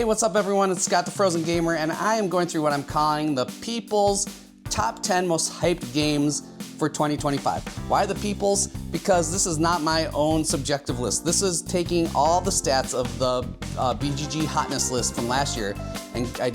Hey, what's up everyone? It's Scott the Frozen Gamer, and I am going through what I'm calling the People's Top 10 Most Hyped Games for 2025. Why the People's? Because this is not my own subjective list. This is taking all the stats of the BGG hotness list from last year, and I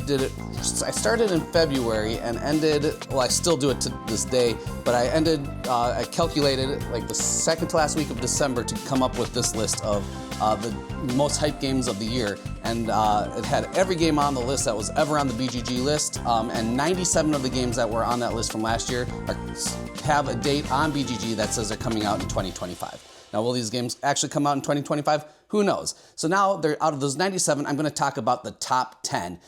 started in February and ended, well, I still do it to this day, but I calculated like the second to last week of December to come up with this list of the most hyped games of the year, and it had every game on the list that was ever on the BGG list, and 97 of the games that were on that list from last year have a date on BGG that says they're coming out in 2025. Now, will these games actually come out in 2025? Who knows? So now, out of those 97, I'm going to talk about the top 10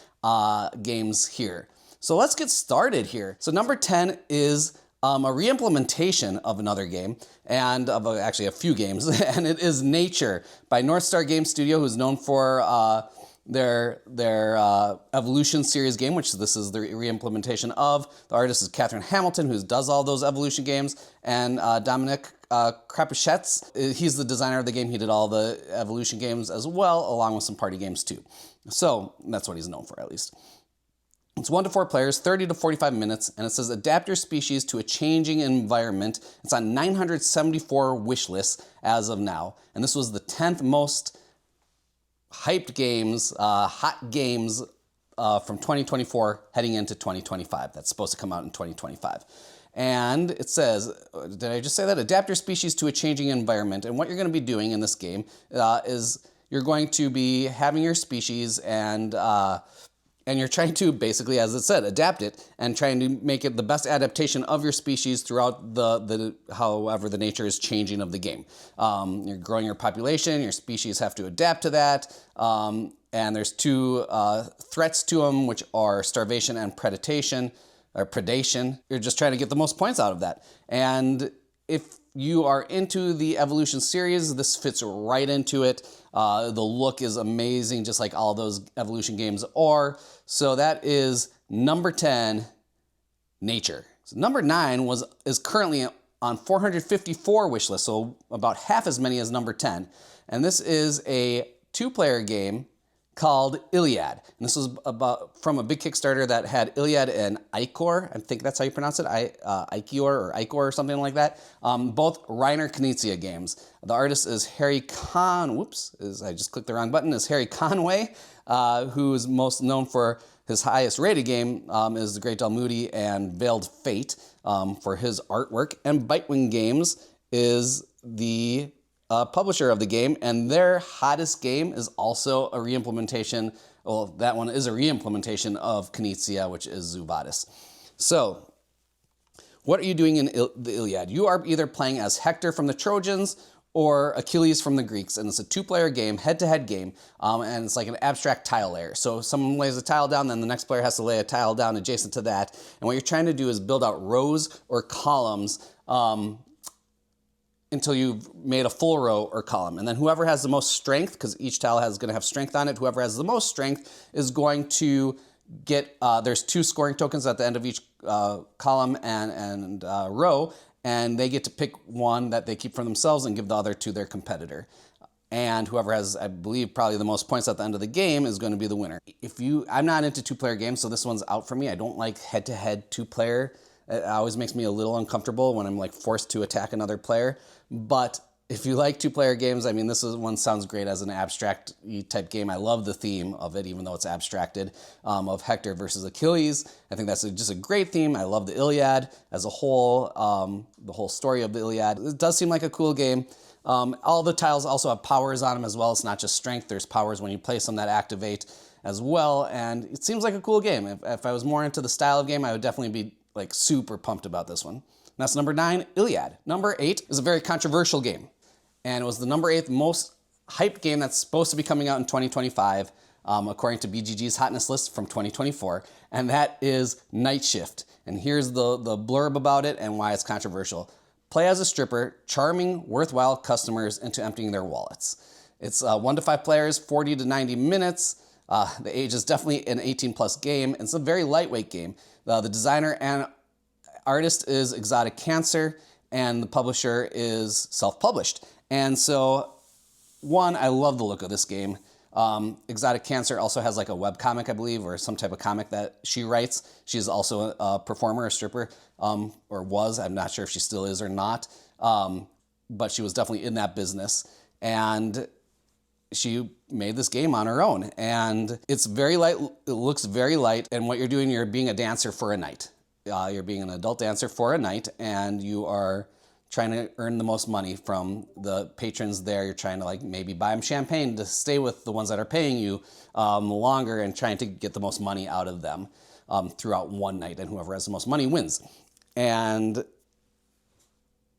games here. So let's get started here. So number 10 is a re-implementation of another game, and of actually a few games, and it is Nature by North Star Game Studio, who's known for their Evolution series game, which this is the re-implementation of. The artist is Catherine Hamilton, who does all those Evolution games, and Dominic Krapichetz, he's the designer of the game. He did all the Evolution games as well, along with some party games too. So that's what he's known for, at least. It's 1 to 4 players, 30 to 45 minutes, and it says adapt your species to a changing environment. It's on 974 wish lists as of now, and this was the 10th most hyped games, hot games from 2024 heading into 2025. That's supposed to come out in 2025. And it says, did I just say that? Adapt your species to a changing environment. And what you're going to be doing in this game is you're going to be having your species and you're trying to basically, as it said, adapt it and trying to make it the best adaptation of your species throughout however the nature is changing of the game. You're growing your population, your species have to adapt to that, and there's two threats to them, which are starvation and predation. You're just trying to get the most points out of that. And if you are into the Evolution series, this fits right into it. The look is amazing, just like all those Evolution games are. So that is number 10, Nature. So number 9 is currently on 454 wish lists, so about half as many as number 10. And this is a 2-player game called Iliad. And this was from a big Kickstarter that had Iliad and Ichor. I think that's how you pronounce it, Ichor or something like that. Both Reiner Knizia games. The artist is Harry I just clicked the wrong button, is Harry Conway, who is most known for his highest rated game is The Great Dalmudi and Veiled Fate for his artwork. And Bitewing Games is the publisher of the game, and their hottest game is also a re-implementation. Well, that one is a re-implementation of Knizia, which is Zoo Vadis. So, what are you doing in the Iliad? You are either playing as Hector from the Trojans or Achilles from the Greeks, and it's a 2-player game, head-to-head game, and it's like an abstract tile layer. So someone lays a tile down, then the next player has to lay a tile down adjacent to that, and what you're trying to do is build out rows or columns until you've made a full row or column. And then whoever has the most strength, because each tile is going to have strength on it, whoever has the most strength is going to get, there's 2 scoring tokens at the end of each column and row, and they get to pick one that they keep for themselves and give the other to their competitor. And whoever has, I believe, probably the most points at the end of the game is going to be the winner. I'm not into 2-player games, so this one's out for me. I don't like head-to-head 2-player. It always makes me a little uncomfortable when I'm like forced to attack another player. But if you like 2-player games, I mean, this one sounds great as an abstract type game. I love the theme of it, even though it's abstracted, of Hector versus Achilles. I think that's just a great theme. I love the Iliad as a whole, the whole story of the Iliad. It does seem like a cool game. All the tiles also have powers on them as well. It's not just strength. There's powers when you place them that activate as well. And it seems like a cool game. If I was more into the style of game, I would definitely be like super pumped about this one. And that's number 9, Iliad. Number 8 is a very controversial game, and it was the number 8th most hyped game that's supposed to be coming out in 2025, according to BGG's hotness list from 2024, and that is Nightshift. And here's the blurb about it and why it's controversial. Play as a stripper, charming worthwhile customers into emptying their wallets. It's 1 to 5 players, 40 to 90 minutes. The age is definitely an 18+ game. It's a very lightweight game. The designer and artist is Exotic Cancer, and the publisher is self-published. And so, one, I love the look of this game. Exotic Cancer also has like a webcomic, I believe, or some type of comic that she writes. She's also a performer, a stripper, or was. I'm not sure if she still is or not, but she was definitely in that business. And she made this game on her own. And it's very light. It looks very light. And what you're doing, you're being a dancer for a night. You're being an adult dancer for a night, and you are trying to earn the most money from the patrons there. You're trying to like maybe buy them champagne to stay with the ones that are paying you longer, and trying to get the most money out of them throughout one night, and whoever has the most money wins. And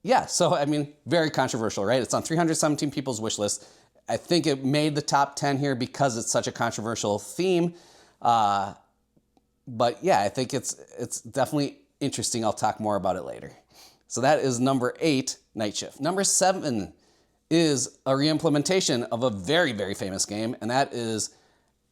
yeah, so I mean, very controversial, right? It's on 317 people's wish list. I think it made the top 10 here because it's such a controversial theme. But yeah, I think it's definitely interesting. I'll talk more about it later. So that is number 8, Nightshift. Number 7 is a reimplementation of a very, very famous game, and that is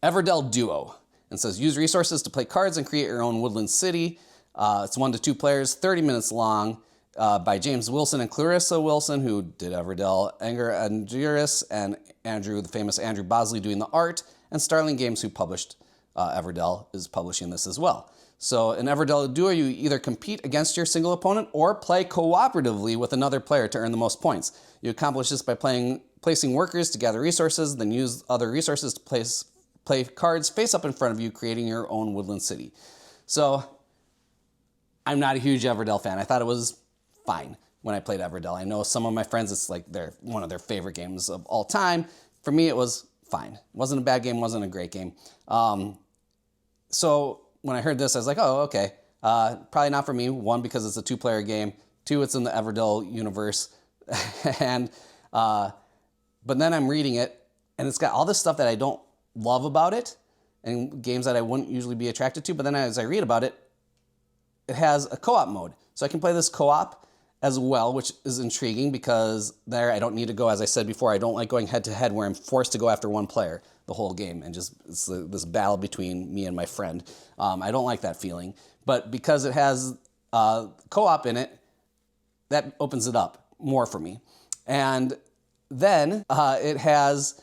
Everdell Duo. It says use resources to play cards and create your own woodland city. It's 1 to 2 players, 30 minutes long, by James Wilson and Clarissa Wilson, who did Everdell, Anger Anduris, and Andrew, the famous Andrew Bosley, doing the art, and Starling Games, who published Everdell, is publishing this as well. So in Everdell Duo, you either compete against your single opponent or play cooperatively with another player to earn the most points. You accomplish this by placing workers to gather resources, then use other resources to play cards face up in front of you, creating your own woodland city. So I'm not a huge Everdell fan. I thought it was fine when I played Everdell. I know some of my friends, it's like one of their favorite games of all time. For me, it was fine. It wasn't a bad game, wasn't a great game. So when I heard this, I was like, oh, okay. Probably not for me. 1, because it's a 2-player game. 2, it's in the Everdell universe. And but then I'm reading it, and it's got all this stuff that I don't love about it, and games that I wouldn't usually be attracted to. But then as I read about it, it has a co-op mode. So I can play this co-op as well, which is intriguing because there I don't need to go, as I said before, I don't like going head to head where I'm forced to go after one player the whole game and just it's this battle between me and my friend. I don't like that feeling. But because it has co-op in it, that opens it up more for me. And then it has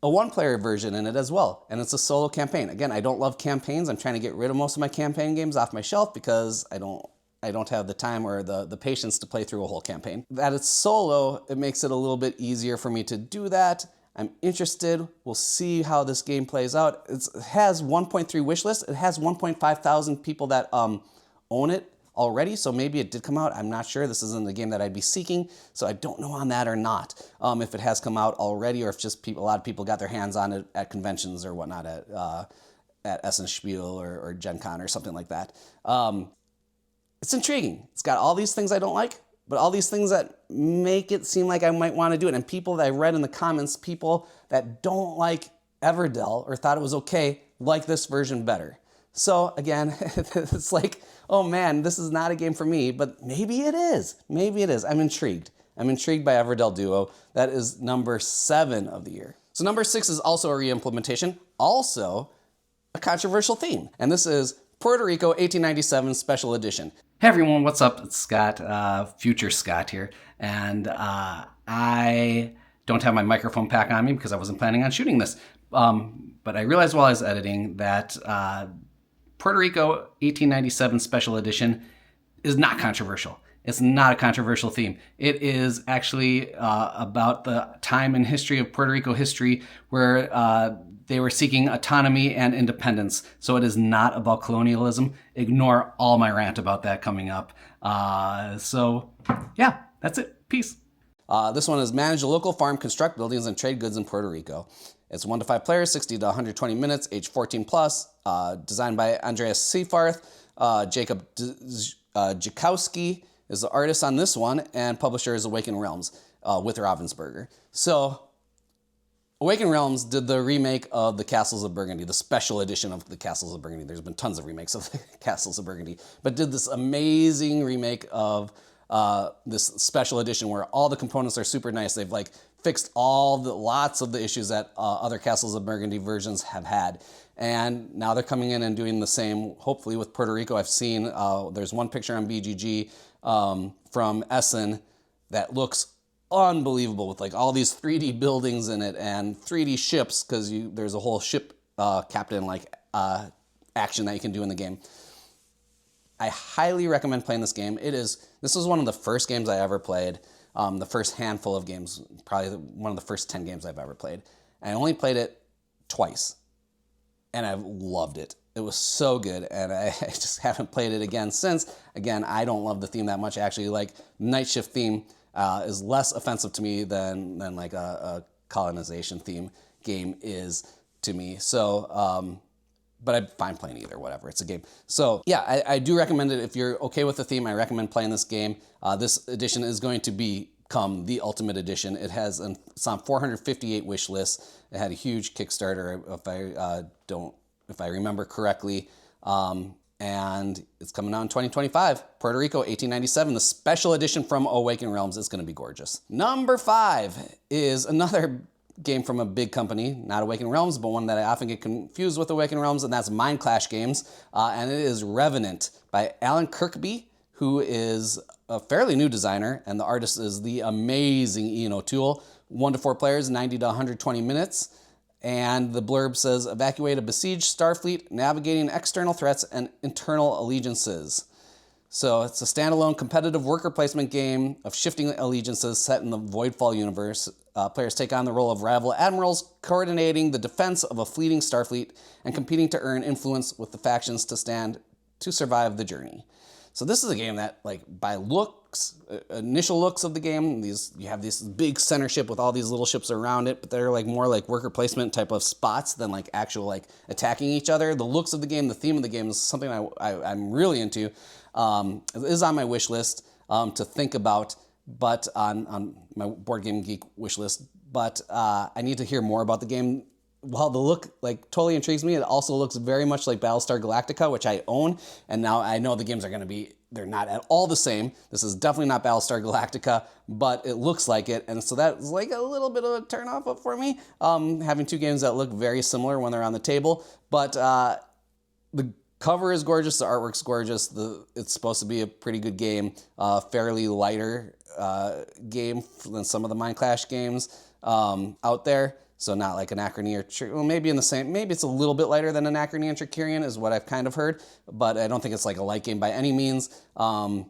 a 1-player version in it as well, and it's a solo campaign. Again, I don't love campaigns. I'm trying to get rid of most of my campaign games off my shelf because I don't have the time or the patience to play through a whole campaign. That it's solo, it makes it a little bit easier for me to do that. I'm interested. We'll see how this game plays out. It has 1.3 wish list. It has 1.5 thousand people that own it already, so maybe it did come out. I'm not sure. This isn't the game that I'd be seeking, so I don't know on that or not. If it has come out already, or if just a lot of people got their hands on it at conventions or whatnot, at Essen Spiel or Gen Con or something like that. It's intriguing. It's got all these things I don't like, but all these things that make it seem like I might want to do it. And people that I read in the comments, people that don't like Everdell or thought it was okay, like this version better. So again, it's like, oh man, this is not a game for me, but maybe it is. Maybe it is. I'm intrigued. I'm intrigued by Everdell Duo. That is number 7 of the year. So number 6 is also a reimplementation, also a controversial theme. And this is Puerto Rico 1897 Special Edition. Hey everyone, what's up? It's Scott, future Scott here. And I don't have my microphone pack on me because I wasn't planning on shooting this. But I realized while I was editing that Puerto Rico 1897 Special Edition is not controversial. It's not a controversial theme. It is actually about the time in history of Puerto Rico history where they were seeking autonomy and independence. So it is not about colonialism. Ignore all my rant about that coming up. So yeah, that's it. Peace. This one is manage a local farm, construct buildings, and trade goods in Puerto Rico. It's 1 to 5 players, 60 to 120 minutes, age 14 plus. Designed by Andreas Seafarth. Jacob Jakowski is the artist on this one, and publisher is Awaken Realms with Ravensburger. So Awaken Realms did the remake of the Castles of Burgundy, the special edition of the Castles of Burgundy. There's been tons of remakes of the Castles of Burgundy, but did this amazing remake of this special edition where all the components are super nice. They've like fixed lots of the issues that other Castles of Burgundy versions have had. And now they're coming in and doing the same, hopefully with Puerto Rico. I've seen, there's one picture on BGG from Essen that looks unbelievable with like all these 3D buildings in it and 3D ships, because there's a whole ship captain like action that you can do in the game. I highly recommend playing this game. This was one of the first games I ever played, the first handful of games, probably one of the first 10 games I've ever played. I only played it twice, and I've loved it. It was so good, and I just haven't played it again since. Again, I don't love the theme that much. Actually, like Nightshift theme is less offensive to me than like a colonization theme game is to me. So, but I'm fine playing either, whatever, it's a game. So yeah, I do recommend it. If you're okay with the theme, I recommend playing this game. This edition is going to become the ultimate edition. It's on 458 wish lists. It had a huge Kickstarter, if I remember correctly. And it's coming out in 2025. Puerto Rico, 1897, the special edition from Awaken Realms. Is going to be gorgeous. Number 5 is another game from a big company, not Awaken Realms, but one that I often get confused with Awaken Realms, and that's Mind Clash Games. And it is Revenant by Alan Kirkby, who is a fairly new designer, and the artist is the amazing Ian O'Toole. 1 to 4 players, 90 to 120 minutes. And the blurb says, evacuate a besieged Starfleet, navigating external threats and internal allegiances. So it's a standalone competitive worker placement game of shifting allegiances set in the Voidfall universe. Players take on the role of rival admirals, coordinating the defense of a fleeting Starfleet and competing to earn influence with the factions to survive the journey. So this is a game that, like, by looks, initial looks of the game, you have this big center ship with all these little ships around it, but they're like more like worker placement type of spots than like actual like attacking each other. The looks of the game, the theme of the game is something I'm really into. It is on my wish list to think about, but on my Board Game Geek wish list. But I need to hear more about the game. While the look like totally intrigues me, it also looks very much like Battlestar Galactica, which I own, and now I know the games are going to be, they're not at all the same. This is definitely not Battlestar Galactica, but it looks like it, and so that's like a little bit of a turnoff for me, having two games that look very similar when they're on the table. But the cover is gorgeous, the artwork's gorgeous, it's supposed to be a pretty good game, fairly lighter game than some of the Mind Clash games out there. So not like Anachrony or, maybe maybe it's a little bit lighter than Anachrony and Tricurion is what I've kind of heard, but I don't think it's like a light game by any means. Yeah,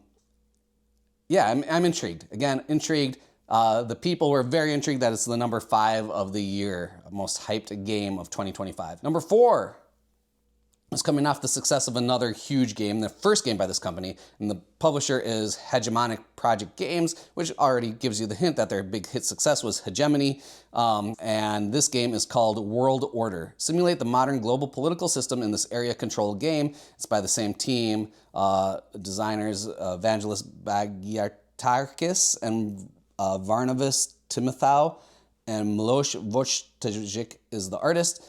I'm intrigued. Again, intrigued. The people were very intrigued that it's the number 5 of the year, most hyped game of 2025. Number 4 is coming off the success of another huge game, the first game by this company, and the publisher is Hegemonic Project Games, which already gives you the hint that their big hit success was Hegemony. And this game is called World Order. Simulate the modern global political system in this area control game. It's by the same team, designers Evangelos Bagiartakis and Varnavas Timothou, and Miloš Vojticic is the artist.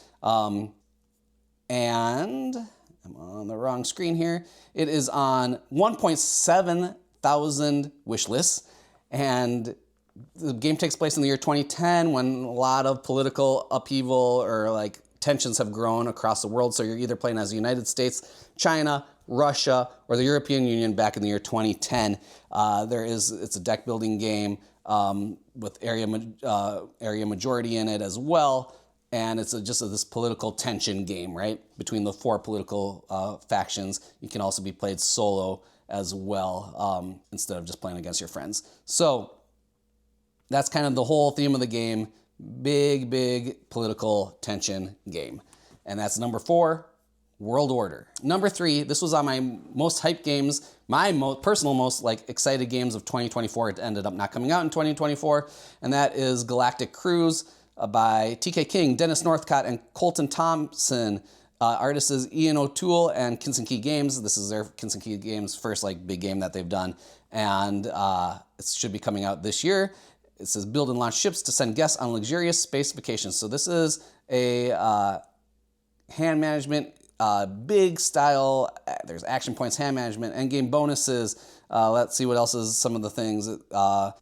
And I'm on the wrong screen here. It is on 1.7 thousand wish lists, and the game takes place in the year 2010 when a lot of political upheaval or like tensions have grown across the world. So you're either playing as the United States, China, Russia, or the European Union back in the year 2010. It's a deck building game with area majority in it as well. And it's just this political tension game, right? Between the 4 political factions. You can also be played solo as well, instead of just playing against your friends. So that's kind of the whole theme of the game. Big, big political tension game. And that's number 4, World Order. Number 3, this was on my most hyped games, my personal most like excited games of 2024. It ended up not coming out in 2024. And that is Galactic Cruise, by TK King, Dennis Northcott, and Colton Thompson. Artist is Ian O'Toole and Kinson Key Games. This is their Kinson Key Games' first like big game that they've done, and it should be coming out this year. It says build and launch ships to send guests on luxurious space vacations. So this is a hand management, big style. There's action points, hand management, endgame bonuses. Let's see what else is some of the things.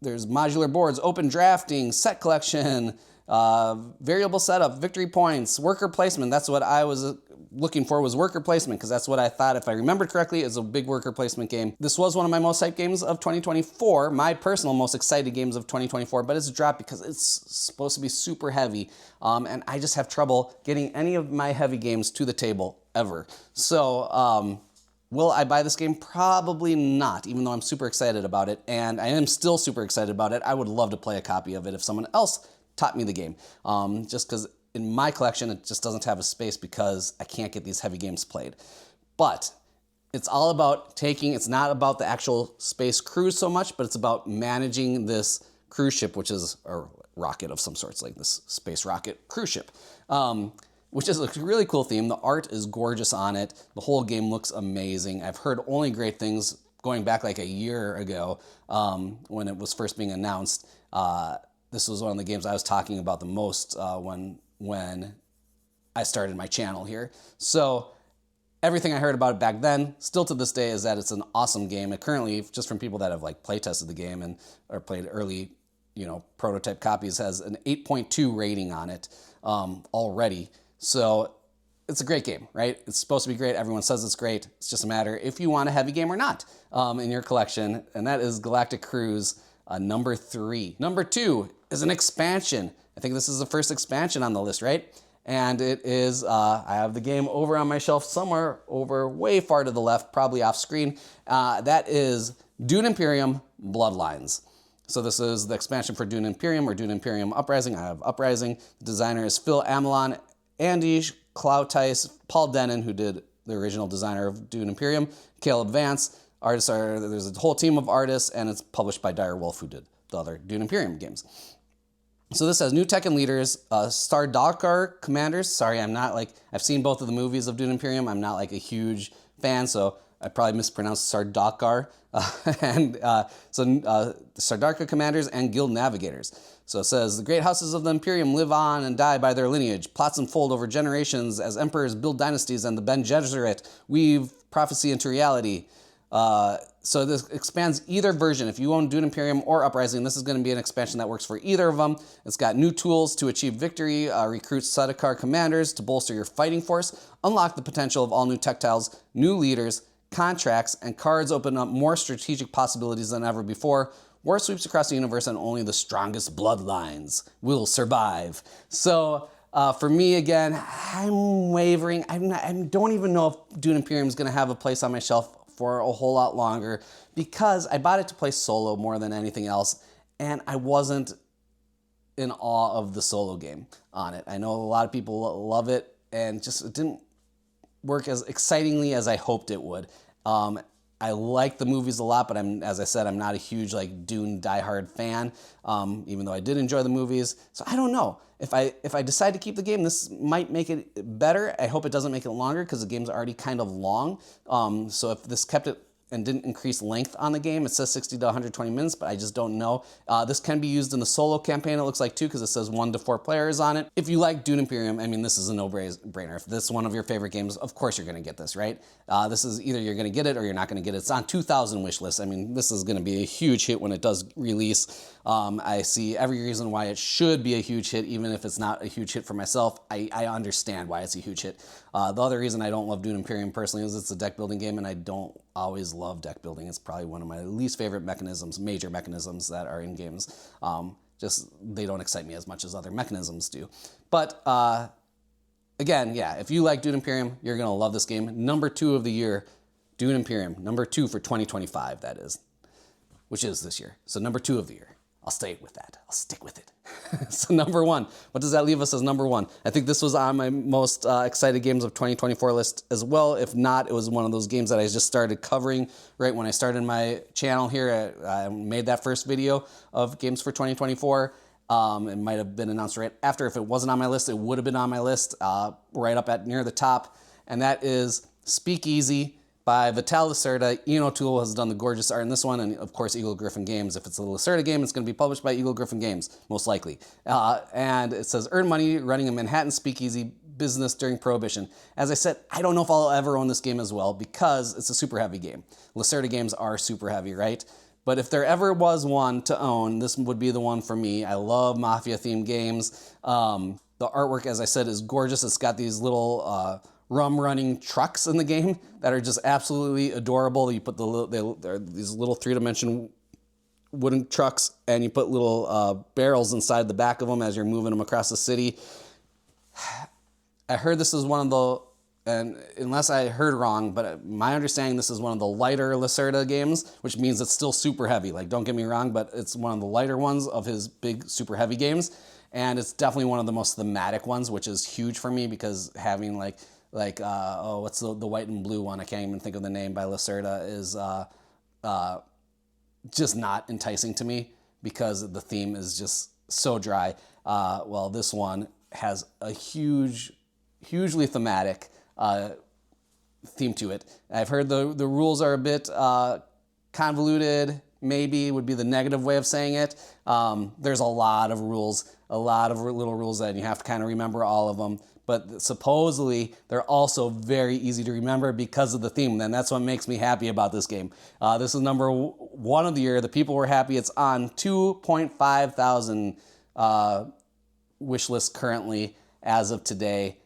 There's modular boards, open drafting, set collection, variable setup, victory points, worker placement. That's what I was looking for was worker placement, because that's what I thought, if I remembered correctly, is a big worker placement game. This was one of my most hyped games of 2024, my personal most excited games of 2024, but it's dropped because it's supposed to be super heavy, and I just have trouble getting any of my heavy games to the table ever. So, will I buy this game? Probably not, even though I'm super excited about it, and I am still super excited about it. I would love to play a copy of it if someone else taught me the game, just because in my collection it just doesn't have a space because I can't get these heavy games played. But it's all about it's not about the actual space cruise so much, but it's about managing this cruise ship, which is a rocket of some sorts, like this space rocket cruise ship. Which is a really cool theme. The art is gorgeous on it. The whole game looks amazing. I've heard only great things going back like a year ago when it was first being announced. This was one of the games I was talking about the most when I started my channel here. So everything I heard about it back then, still to this day, is that it's an awesome game. It currently, just from people that have like play tested the game or played early, prototype copies, has an 8.2 rating on it already. So it's a great game, right? It's supposed to be great. Everyone says it's great. It's just a matter if you want a heavy game or not in your collection. And that is Galactic Cruise, number 3. Number 2 is an expansion. I think this is the first expansion on the list, right? And it is, I have the game over on my shelf somewhere over way far to the left, probably off screen. That is Dune Imperium Bloodlines. So this is the expansion for Dune Imperium or Dune Imperium Uprising. I have Uprising. The designer is Phil Amelon, Andy Cloutice, Paul Denon, who did the original designer of Dune Imperium, Caleb Vance. There's a whole team of artists, and it's published by Dire Wolf, who did the other Dune Imperium games. So this has new tech and leaders, Sardaukar commanders. Sorry, I've seen both of the movies of Dune Imperium. I'm not like a huge fan, so I probably mispronounced Sardaukar. Sardaukar commanders and guild navigators. So it says, the great houses of the Imperium live on and die by their lineage. Plots unfold over generations as emperors build dynasties and the Bene Gesserit weave prophecy into reality. So this expands either version. If you own Dune Imperium or Uprising, this is going to be an expansion that works for either of them. It's got new tools to achieve victory, recruit Sardaukar commanders to bolster your fighting force, unlock the potential of all new tech tiles, new leaders, contracts, and cards open up more strategic possibilities than ever before. War sweeps across the universe and only the strongest bloodlines will survive. So for me, again, I'm wavering. I don't even know if Dune Imperium is going to have a place on my shelf for a whole lot longer, because I bought it to play solo more than anything else, and I wasn't in awe of the solo game on it. I know a lot of people love it, and just it didn't work as excitingly as I hoped it would. I like the movies a lot, but as I said, I'm not a huge like Dune diehard fan, even though I did enjoy the movies. So I don't know. If I decide to keep the game, this might make it better. I hope it doesn't make it longer, because the game's already kind of long. So if this kept it and didn't increase length on the game, it says 60 to 120 minutes, but I just don't know. This can be used in the solo campaign, it looks like, too, because it says 1 to 4 players on it. If you like Dune Imperium, I mean, this is a no-brainer. If this is one of your favorite games, of course you're going to get this, right? This is either you're going to get it or you're not going to get it. It's on 2,000 wish lists. I mean, this is going to be a huge hit when it does release. I see every reason why it should be a huge hit, even if it's not a huge hit for myself. I understand why it's a huge hit. The other reason I don't love Dune Imperium personally is it's a deck building game, and I don't always love deck building. It's probably one of my least favorite mechanisms, major mechanisms that are in games. Just they don't excite me as much as other mechanisms do. But again, yeah, if you like Dune Imperium, you're going to love this game. Number 2 of the year, Dune Imperium. Number 2 for 2025, that is, which is this year. So number 2 of the year. I'll stay with that. I'll stick with it. So number 1, what does that leave us as number 1? I think this was on my most excited games of 2024 list as well. If not, it was one of those games that I just started covering right when I started my channel here. I made that first video of games for 2024. It might have been announced right after. If it wasn't on my list, it would have been on my list right up at near the top. And that is Speakeasy by Vital Lacerda. Ian O'Toole has done the gorgeous art in this one, and of course Eagle Griffin Games. If it's a Lacerda game, it's going to be published by Eagle Griffin Games, most likely. And it says, earn money running a Manhattan speakeasy business during Prohibition. As I said, I don't know if I'll ever own this game as well, because it's a super heavy game. Lacerda games are super heavy, right? But if there ever was one to own, this would be the one for me. I love Mafia-themed games. The artwork, as I said, is gorgeous. It's got these little rum-running trucks in the game that are just absolutely adorable. You put they're these little 3-dimensional wooden trucks, and you put little barrels inside the back of them as you're moving them across the city. I heard this is one of the, and unless I heard wrong, but my understanding, this is one of the lighter Lacerda games, which means it's still super heavy. Like, don't get me wrong, but it's one of the lighter ones of his big super heavy games. And it's definitely one of the most thematic ones, which is huge for me, because having what's the white and blue one? I can't even think of the name, by Lacerda, is just not enticing to me because the theme is just so dry. Well, this one has a hugely thematic theme to it. I've heard the rules are a bit convoluted, maybe would be the negative way of saying it. There's a lot of rules, a lot of little rules that you have to kind of remember all of them. But supposedly they're also very easy to remember because of the theme, and that's what makes me happy about this game. This is number 1 of the year. The people were happy. It's on 2.5 thousand wish list currently as of today,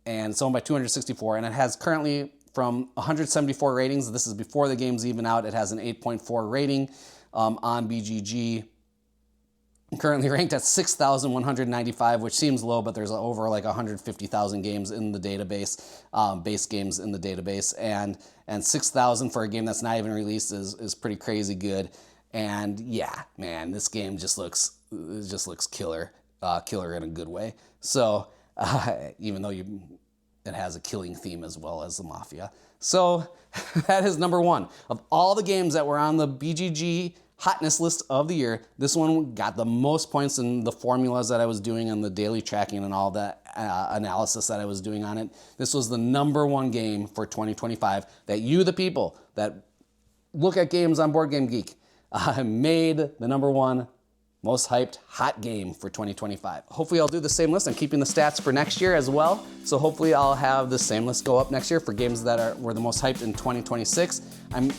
and it's owned by 264, and it has currently from 174 ratings. This is before the game's even out. It has an 8.4 rating on BGG. Currently ranked at 6,195, which seems low, but there's over like 150,000 games in the database, base games in the database, and 6,000 for a game that's not even released is pretty crazy good. And yeah, man, this game just looks killer, killer in a good way. So even though it has a killing theme as well as the Mafia. So that is number 1 of all the games that were on the BGG hotness list of the year. This one got the most points in the formulas that I was doing and the daily tracking and all that analysis that I was doing on it. This was the number 1 game for 2025 that you, the people that look at games on Board Game Geek, made the number 1 most hyped hot game for 2025. Hopefully I'll do the same list. I'm keeping the stats for next year as well. So hopefully I'll have the same list go up next year for games that were the most hyped in 2026.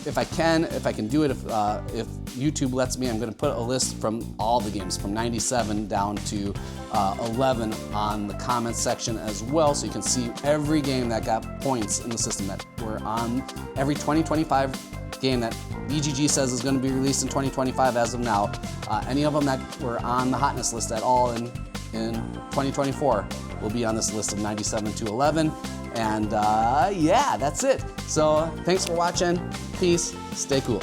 If I can do it, if YouTube lets me, I'm gonna put a list from all the games from 97 down to 11 on the comments section as well. So you can see every game that got points in the system that were on every 2025 game that BGG says is going to be released in 2025 as of now. Any of them that were on the hotness list at all in 2024 will be on this list of 97 to 11. And yeah, that's it. So thanks for watching. Peace. Stay cool.